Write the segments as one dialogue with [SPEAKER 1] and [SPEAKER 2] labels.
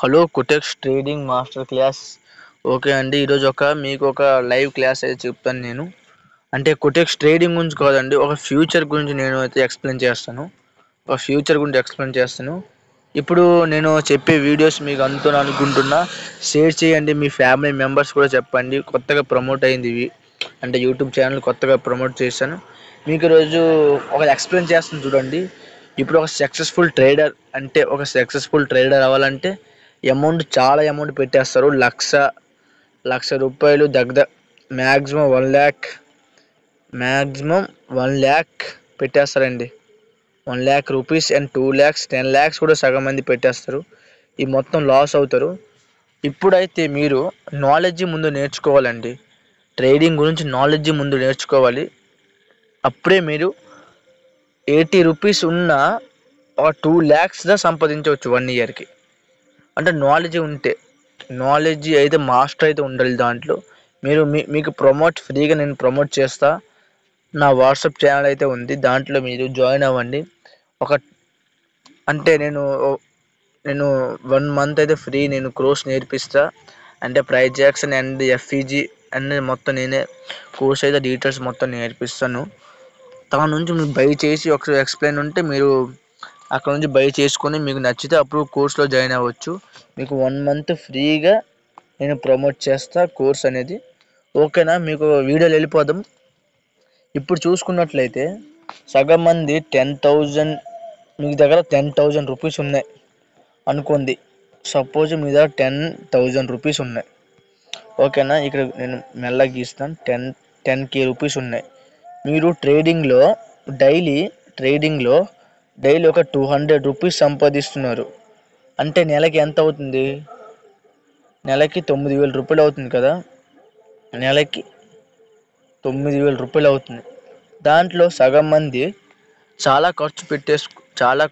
[SPEAKER 1] Hello Cutex trading master class. Okay అండి, ఈరోజు మీకు ఒక లైవ్ క్లాస్ అయితే చెప్తాను నేను. అంటే కుటెక్స్ ట్రేడింగ్ గురించి కాదండి, ఒక ఫ్యూచర్ గురించి నేను అయితే ఎక్స్ప్లెయిన్ చేస్తాను. ఇప్పుడు నేను చెప్పే వీడియోస్ మీకు అందుతో అనుకుంటున్నా. షేర్ చేయండి, మీ ఫ్యామిలీ మెంబర్స్ కూడా చెప్పండి. కొత్తగా ప్రమోట్ అయింది ఇవి, అంటే యూట్యూబ్ ఛానల్ కొత్తగా ప్రమోట్ చేశాను. మీకు ఈరోజు ఒక ఎక్స్ప్లెయిన్ చేస్తాను చూడండి. ఇప్పుడు ఒక సక్సెస్ఫుల్ ట్రేడర్ అవ్వాలంటే చాలా అమౌంట్ పెట్టేస్తారు. లక్ష రూపాయలు దగ్గర maximum 1 lakh పెట్టేస్తారండి. 1 lakh rupees and 2 lakhs 10 lakhs కూడా సగం మంది పెట్టేస్తారు. ఈ మొత్తం లాస్ అవుతారు. ఇప్పుడైతే మీరు నాలెడ్జ్ ముందు నేర్చుకోవాలండి. ట్రేడింగ్ గురించి నాలెడ్జ్ ముందు నేర్చుకోవాలి. అప్పుడే మీరు 80 రూపీస్ ఉన్న ఒక 2 lakhs సంపాదించవచ్చు 1 yearకి. అంటే నాలెడ్జ్ అయితే మాస్టర్ అయితే ఉండాలి దాంట్లో. మీకు ఫ్రీగా నేను ప్రమోట్ చేస్తా. నా వాట్సాప్ ఛానల్ అయితే ఉంది, దాంట్లో మీరు జాయిన్ అవ్వండి. అంటే నేను 1 month అయితే ఫ్రీ నేను కోర్స్ నేర్పిస్తా. అంటే price Jackson and FEG and మొత్తం నేనే కోర్స్ అయితే డీటెయిల్స్ మొత్తం నేర్పిస్తాను. దాని నుంచి మీరు బై చేసి ఒకసారి ఎక్స్ప్లెయిన్ ఉంటే మీరు అక్కడ నుంచి బై చేసుకొని మీకు నచ్చితే అప్పుడు కోర్సులో జాయిన్ అవ్వచ్చు. మీకు 1 month ఫ్రీగా నేను ప్రమోట్ చేస్తా కోర్స్ అనేది. ఓకేనా? మీకు వీడియోలు వెళ్ళిపోదాం. ఇప్పుడు చూసుకున్నట్లయితే సగం మంది 10,000 మీ దగ్గర 10,000 రూపీస్ ఉన్నాయి అనుకోండి. సపోజ్ మీ దగ్గర 10,000 రూపీస్ ఉన్నాయి. ఓకేనా? ఇక్కడ నేను మెల్లగా గీస్తాను. 10k రూపీస్ ఉన్నాయి. మీరు ట్రేడింగ్లో డైలీ ఒక 200 రూపీస్ సంపాదిస్తున్నారు అంటే నెలకి ఎంత అవుతుంది? నెలకి 9,000 రూపాయలు అవుతుంది కదా. నెలకి 9,000 రూపాయలు అవుతుంది. దాంట్లో సగం మంది చాలా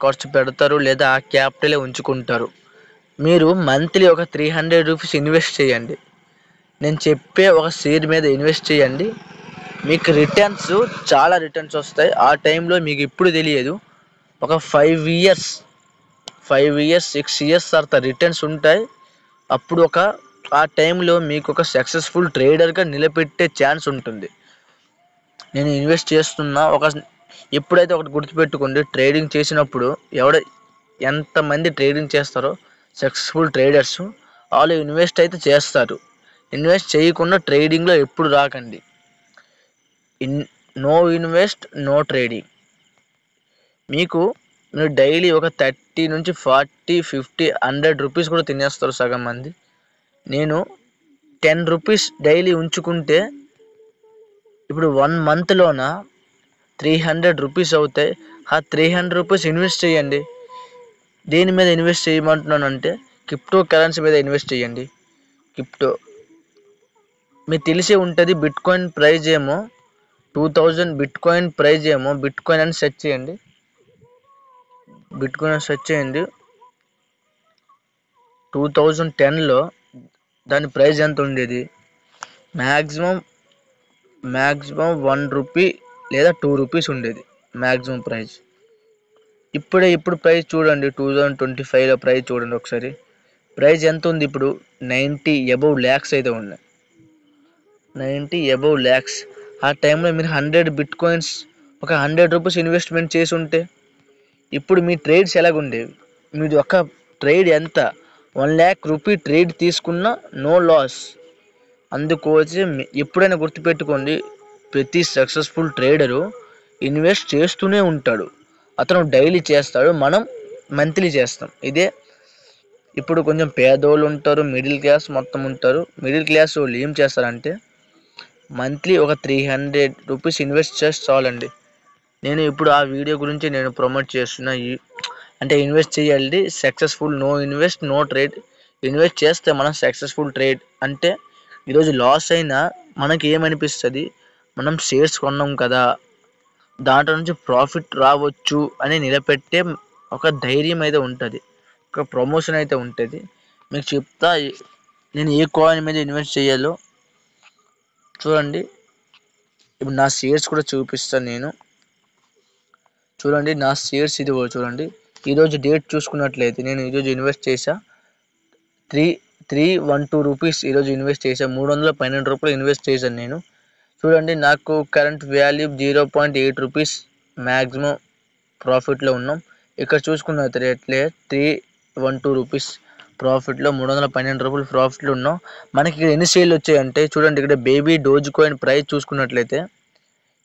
[SPEAKER 1] ఖర్చు పెడతారు, లేదా ఆ క్యాపిటలే ఉంచుకుంటారు. మీరు మంత్లీ ఒక 300 రూపీస్ ఇన్వెస్ట్ చేయండి. నేను చెప్పే ఒక షేర్ మీద ఇన్వెస్ట్ చేయండి. మీకు చాలా రిటర్న్స్ వస్తాయి. ఆ టైంలో మీకు ఇప్పుడు తెలియదు, ఒక 5 years 6 years తర్వాత రిటర్న్స్ ఉంటాయి. అప్పుడు ఆ టైంలో మీకు ఒక సక్సెస్ఫుల్ ట్రేడర్గా నిలబెట్టే ఛాన్స్ ఉంటుంది. నేను ఇన్వెస్ట్ చేస్తున్నా. ఎప్పుడైతే ఒకటి గుర్తుపెట్టుకోండి, ట్రేడింగ్ చేసినప్పుడు ఎంతమంది ట్రేడింగ్ చేస్తారో సక్సెస్ఫుల్ ట్రేడర్స్ వాళ్ళు ఇన్వెస్ట్ అయితే చేస్తారు. ఇన్వెస్ట్ చేయకుండా ట్రేడింగ్లో ఎప్పుడు రాకండి. No invest no trading. మీరు డైలీ ఒక 30 నుంచి 40 50 100 రూపీస్ కూడా తినేస్తారు సగం మంది. నేను 10 రూపీస్ డైలీ ఉంచుకుంటే ఇప్పుడు 1 monthలోన 300 రూపీస్ అవుతాయి. ఆ 300 రూపీస్ ఇన్వెస్ట్ చేయండి. దేని మీద ఇన్వెస్ట్ చేయమంటున్నానంటే క్రిప్టో కరెన్సీ మీద ఇన్వెస్ట్ చేయండి. మీకు తెలిసే ఉంటుంది, బిట్ కాయిన్ ప్రైజ్ ఏమో 2000. బిట్ కాయిన్ అని సెర్చ్ చేయండి. 2010లో దాని ప్రైస్ ఎంత ఉండేది? మ్యాక్సిమం 1 రూపీ లేదా 2 రూపీస్ ఉండేది మ్యాక్సిమం ప్రైస్. ఇప్పుడు ప్రైస్ చూడండి, 2025లో ప్రైస్ చూడండి ఒకసారి. ప్రైస్ ఎంత ఉంది ఇప్పుడు? 90 above lakhs అయితే ఉన్నాయి. 90 above lakhs. ఆ టైంలో మీరు 100 బిట్ కాయిన్స్ ఒక 100 రూపీస్ ఇన్వెస్ట్మెంట్ చేసి ఉంటే ఇప్పుడు మీ ట్రేడ్స్ ఎలాగుండేవి? మీది ఒక ట్రేడ్ ఎంత? 1 lakh రూపీ ట్రేడ్ తీసుకున్నా నో లాస్. అందుకోసం ఎప్పుడైనా గుర్తుపెట్టుకోండి, ప్రతి సక్సెస్ఫుల్ ట్రేడరు ఇన్వెస్ట్ చేస్తూనే ఉంటాడు. అతను డైలీ చేస్తాడు, మనం మంత్లీ చేస్తాం. ఇప్పుడు కొంచెం పేదోళ్ళు ఉంటారు, మిడిల్ క్లాస్ మొత్తం ఉంటారు. మిడిల్ క్లాస్ వాళ్ళు ఏం చేస్తారంటే మంత్లీ ఒక 300 రూపీస్ ఇన్వెస్ట్ చేస్తే చాలండి. నేను ఇప్పుడు ఆ వీడియో గురించి నేను ప్రమోట్ చేస్తున్నా. అంటే ఇన్వెస్ట్ చేయాలి, successful. No invest no trade. Invest చేస్తే మనం సక్సెస్ఫుల్ ట్రేడ్. అంటే ఈరోజు లాస్ అయినా మనకి ఏమనిపిస్తుంది? మనం షేర్స్ కొన్నాం కదా, దాంట్లో నుంచి ప్రాఫిట్ రావచ్చు అని నిలబెట్టే ఒక ధైర్యం అయితే ఉంటుంది, ఒక ప్రమోషన్ అయితే ఉంటుంది. మీకు చెప్తా నేను ఏ కాయిన్ మీద ఇన్వెస్ట్ చేయాలో. చూడండి, ఇప్పుడు నా షేర్స్ కూడా చూపిస్తాను నేను. చూడండి నా షేర్స్, ఇది చూడండి. ఈరోజు డేట్ చూసుకున్నట్లయితే నేను ఈరోజు ఇన్వెస్ట్ చేశా 312 రూపీస్ ఈరోజు ఇన్వెస్ట్ చేశాను. 312 రూపాయలు ఇన్వెస్ట్ చేశాను నేను. చూడండి నాకు కరెంట్ వాల్యూ 0.8 రూపీస్ మ్యాక్సిమం ప్రాఫిట్లో ఉన్నాం. ఇక్కడ చూసుకున్నట్లయితే 312 రూపీస్ ప్రాఫిట్లో 312 రూపాయలు ప్రాఫిట్లో ఉన్నాం. మనకి ఇక్కడ ఎన్ని షేర్లు వచ్చాయంటే చూడండి, ఇక్కడ బేబీ డోజ్ కాయిన్ ప్రైస్ చూసుకున్నట్లయితే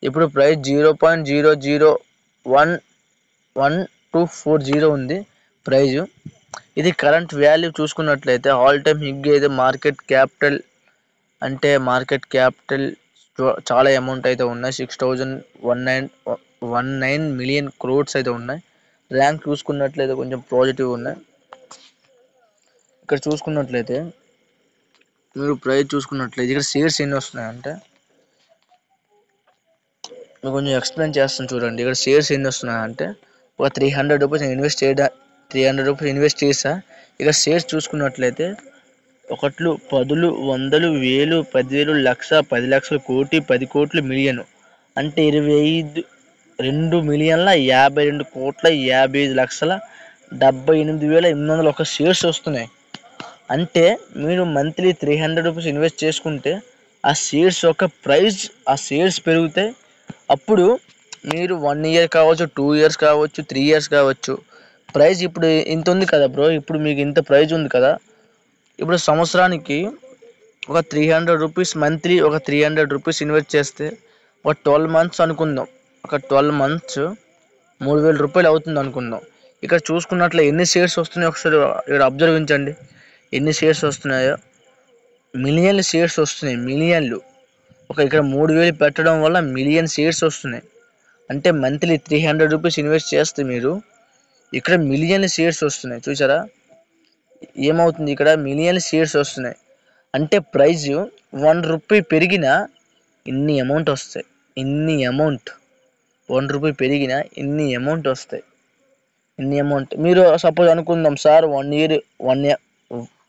[SPEAKER 1] ఇప్పుడు ప్రైస్ 0.00111240 ఉంది ప్రైజు. ఇది కరెంట్ వాల్యూ చూసుకున్నట్లయితే ఆల్ టైమ్ హిగ్ అయితే మార్కెట్ క్యాపిటల్ చాలా అమౌంట్ అయితే ఉన్నాయి. 6,119 మిలియన్ క్రోడ్స్ అయితే ఉన్నాయి. ర్యాంక్ చూసుకున్నట్లయితే కొంచెం పాజిటివ్ ఉన్నాయి. ఇక్కడ చూసుకున్నట్లయితే మీరు ప్రైస్ చూసుకున్నట్లయితే ఇక్కడ షేర్స్ ఎన్ని వస్తున్నాయంటే మీకు కొంచెం ఎక్స్ప్లెయిన్ చేస్తాను చూడండి. ఇక్కడ షేర్స్ ఎన్ని వస్తున్నాయంటే ఒక 300 రూపీస్ ఇన్వెస్ట్ 300 రూపీస్ ఇన్వెస్ట్ చేసా. ఇక షేర్స్ చూసుకున్నట్లయితే 1, 10, 100, 1000, 10,000, లక్ష, 10 లక్షలు, కోటి, 10 కోట్లు, మిలియన్ అంటే 2,2,52,55,78,78,800 ఒక షేర్స్ వస్తున్నాయి. అంటే మీరు మంత్లీ 300 రూపీస్ ఇన్వెస్ట్ చేసుకుంటే ఆ షేర్స్ యొక్క ప్రైస్, ఆ షేర్స్ పెరిగితే అప్పుడు మీరు 1 ఇయర్ కావచ్చు, 2 ఇయర్స్ కావచ్చు, 3 ఇయర్స్ కావచ్చు, ప్రైస్ ఇప్పుడు ఇంత ఉంది కదా బ్రో, ఇప్పుడు మీకు ఇంత ప్రైస్ ఉంది కదా, ఇప్పుడు సంవత్సరానికి ఒక 300 రూపీస్ మంత్లీ ఒక 300 రూపీస్ ఇన్వెస్ట్ చేస్తే ఒక 12 మంత్స్ అనుకుందాం. ఒక 12 మంత్స్ 3,000 రూపాయలు అవుతుంది అనుకుందాం. ఇక్కడ చూసుకున్నట్లే ఎన్ని షేర్స్ వస్తున్నాయో ఒకసారి ఇక్కడ అబ్జర్వించండి. ఎన్ని షేర్స్ వస్తున్నాయో, మిలియన్లు షేర్స్ వస్తున్నాయి, మిలియన్లు. ఇక్కడ 3,000 పెట్టడం వల్ల మిలియన్ షేర్స్ వస్తున్నాయి. అంటే మంత్లీ 300 రూపీస్ ఇన్వెస్ట్ చేస్తే మీరు ఇక్కడ మిలియన్ షేర్స్ వస్తున్నాయి. చూసారా ఏమవుతుంది, ఇక్కడ మిలియన్ షేర్స్ వస్తున్నాయి. అంటే ప్రైజ్ 1 రూపీ పెరిగినా ఇన్ని అమౌంట్ వస్తాయి. 1 రూపీ పెరిగినా ఇన్ని అమౌంట్ వస్తాయి. మీరు సపోజ్ అనుకుందాం సార్ 1 ఇయర్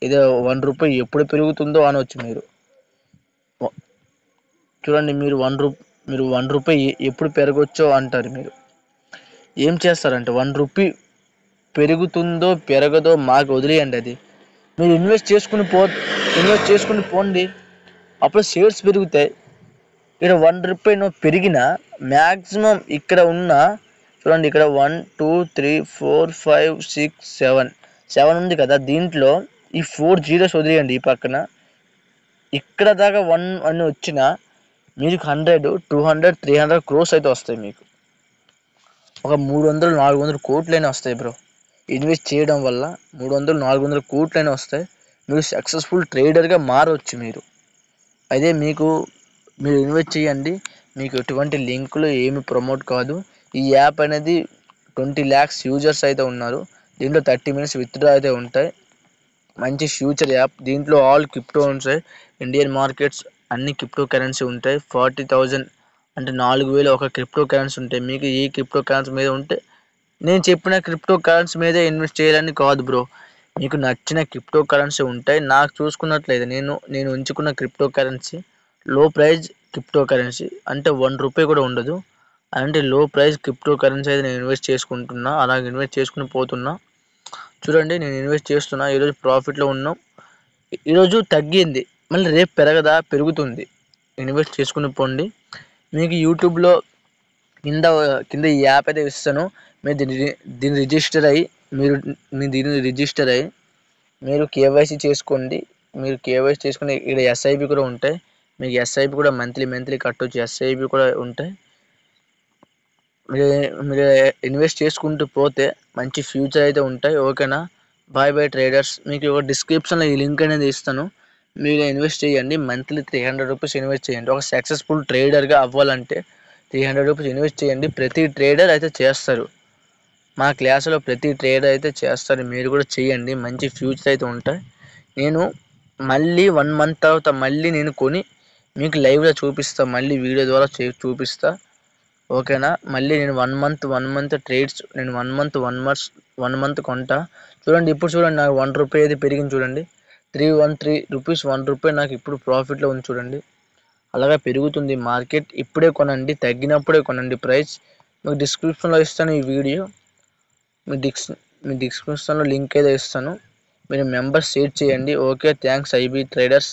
[SPEAKER 1] ఇదే 1 రూపీ ఎప్పుడు పెరుగుతుందో అనవచ్చు. మీరు చూడండి, మీరు 1 రూపీ ఎప్పుడు పెరగవచ్చో అంటారు. మీరు ఏం చేస్తారంటే 1 రూపీ పెరుగుతుందో పెరగదో మాకు వదిలేయండి. అది మీరు ఇన్వెస్ట్ చేసుకుని పోండి, అప్పుడు షేర్స్ పెరుగుతాయి. ఇక్కడ 1 రూపీ పెరిగిన మ్యాక్సిమం ఇక్కడ ఉన్న చూడండి, ఇక్కడ 1 2 3 4 5 6 7 ఉంది కదా, దీంట్లో ఈ 4 జీరోస్ వదిలేయండి. ఈ పక్కన ఇక్కడ దాకా 1 అని వచ్చిన మీకు 100, 200, 300 క్రోర్స్ అయితే వస్తాయి. మీకు ఒక 300, 400 కోట్లైనా వస్తాయి బ్రో. ఇన్వెస్ట్ చేయడం వల్ల 300, 400 కోట్లైనా వస్తాయి. మీరు సక్సెస్ఫుల్ ట్రేడర్గా మారవచ్చు. అదే మీరు ఇన్వెస్ట్ చేయండి. మీకు ఎటువంటి లింకులు ఏమి ప్రమోట్ కాదు. ఈ యాప్ అనేది 20 lakhs యూజర్స్ అయితే ఉన్నారు. దీంట్లో 30 minutes విత్డ్రా అయితే ఉంటాయి. మంచి ఫ్యూచర్ యాప్. దీంట్లో ఆల్ క్రిప్టో ఉంటాయి. ఇండియన్ మార్కెట్స్ అన్ని క్రిప్టో కరెన్సీ ఉంటాయి. 40,000 అంటే 4,000 ఒక క్రిప్టో కరెన్సీ ఉంటాయి. మీకు ఈ క్రిప్టో కరెన్సీ మీద ఉంటే నేను చెప్పిన క్రిప్టో కరెన్సీ మీదే ఇన్వెస్ట్ చేయాలని కాదు బ్రో, మీకు నచ్చిన క్రిప్టో కరెన్సీ ఉంటాయి. నాకు చూసుకున్నట్లయితే నేను ఉంచుకున్న క్రిప్టో కరెన్సీ లో ప్రైజ్ క్రిప్టో కరెన్సీ, అంటే 1 రూపీ కూడా ఉండదు. అంటే లో ప్రైజ్ క్రిప్టో కరెన్సీ అయితే నేను ఇన్వెస్ట్ చేసుకుంటున్నా. అలాగే ఇన్వెస్ట్ చేసుకుని పోతున్నా. చూడండి, నేను ఇన్వెస్ట్ చేస్తున్నా. ఈరోజు ప్రాఫిట్లో ఉన్నాం. ఈరోజు తగ్గింది, మళ్ళీ రేపు పెరుగుతుంది. ఇన్వెస్ట్ చేసుకుని పోండి. మీకు యూట్యూబ్లో కింద ఈ యాప్ అయితే ఇస్తాను. మీరు దీన్ని రిజిస్టర్ అయ్యి మీరు కేవైసీ చేసుకోండి. మీరు కేవైసీ చేసుకుని ఇక్కడ ఎస్ఐపి కూడా ఉంటాయి. మీకు ఎస్ఐపి కూడా మంత్లీ కట్టవచ్చు. ఎస్ఐపి కూడా ఉంటాయి. మీరు ఇన్వెస్ట్ చేసుకుంటూ పోతే మంచి ఫ్యూచర్ అయితే ఉంటాయి. ఓకేనా, బాయ్ ట్రేడర్స్. మీకు ఒక డిస్క్రిప్షన్లో ఈ లింక్ అనేది ఇస్తాను. మీరు ఇన్వెస్ట్ చేయండి. మంత్లీ 300 రూపీస్ ఇన్వెస్ట్ చేయండి. ఒక సక్సెస్ఫుల్ ట్రేడర్గా అవ్వాలంటే 300 రూపీస్ ఇన్వెస్ట్ చేయండి. ప్రతి ట్రేడర్ అయితే చేస్తారు. మా క్లాసులో ప్రతి ట్రేడర్ అయితే చేస్తారు. మీరు కూడా చేయండి. మంచి ఫ్యూచర్ అయితే ఉంటాయి. నేను మళ్ళీ 1 month తర్వాత మళ్ళీ నేను కొని మీకు లైవ్లో చూపిస్తా. మళ్ళీ వీడియో ద్వారా చూపిస్తా. ఓకేనా, మళ్ళీ నేను 1 month ట్రేడ్స్ నేను 1 month కొంటా. చూడండి, ఇప్పుడు చూడండి నాకు 1 రూపీ అయితే పెరిగింది. చూడండి, 313 రూపీస్ 1 రూపీ నాకు ఇప్పుడు ప్రాఫిట్లో ఉంది. చూడండి, అలాగే పెరుగుతుంది మార్కెట్. ఇప్పుడే కొనండి, తగ్గినప్పుడే కొనండి. ప్రైస్ మీకు డిస్క్రిప్షన్లో ఇస్తాను. ఈ వీడియో మీ డిస్క్రిప్షన్లో లింక్ అయితే ఇస్తాను. మీరు మెంబర్స్ షేర్ చేయండి. Okay, thanks IB traders.